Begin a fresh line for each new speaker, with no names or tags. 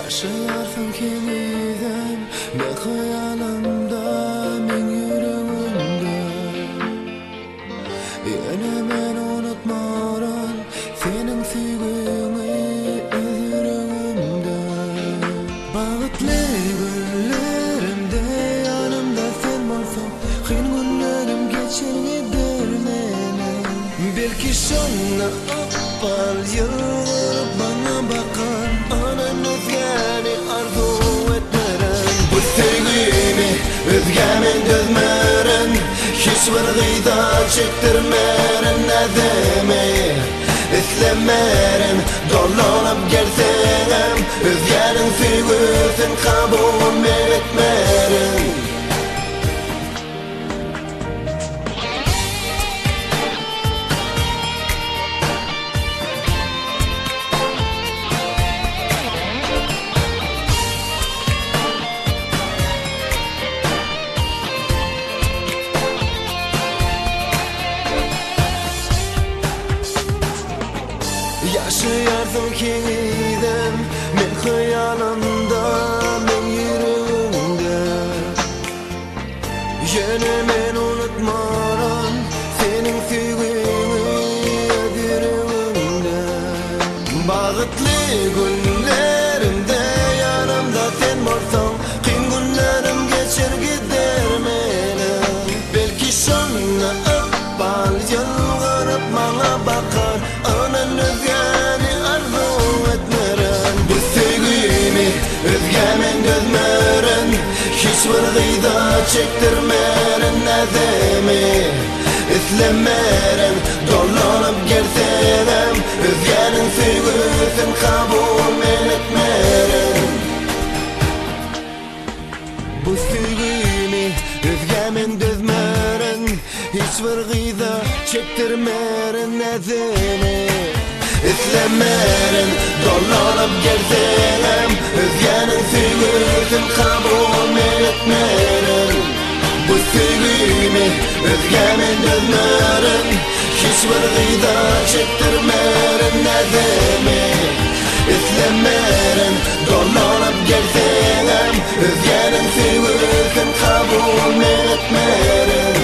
Yaşayarsın kimiden ne hayalimda, men yüreğimde. Yine men unutmaran senin sevgini öz yüreğimde. Bağıtlı günlerimde yanımda sen bolsan, kıyın günlerim geçer gider meni. Belki şonna apal yıllar bana bakan, anan özgeni arzu etmeren. Bu sevgimi özgemen dözmeren, hiçbir gıyda çektirmeren. Ne demeyi istemeren, dolanıp gelsem özgenin sevgisin kabul etmeren. Yaşayarsın kimiden men hayalimda, men yüreğimde. Yine men unutmaran senin sevgini öz yüreğimde. Bağıtlı günlerimde yanımda sen bolsan, kıyın günlerim geçer gider meni. Belki şonna apal yılgarıp bana bakar, anan özgeni arzu etmeren. Bu sevgimi özgemen dözmeren, hiçbir gıyda çektirmeren. Ne demeyi istemeren, dolanıp gelsem özgenin sevgisin kabul etmeren. Bu sevgimi özgemen dözmeren, hiçbir gıyda çektirmeren. Ne demeyi istemeren, dolanıp gelsem özgenin sevgisin kabul etmeren. Bu sevgimi özgemen dözmeren, hiçbir gıyda çektirmeren. Ne demeyi istemeren, dolanıp gelsem özgenin sevgisin kabul etmeren.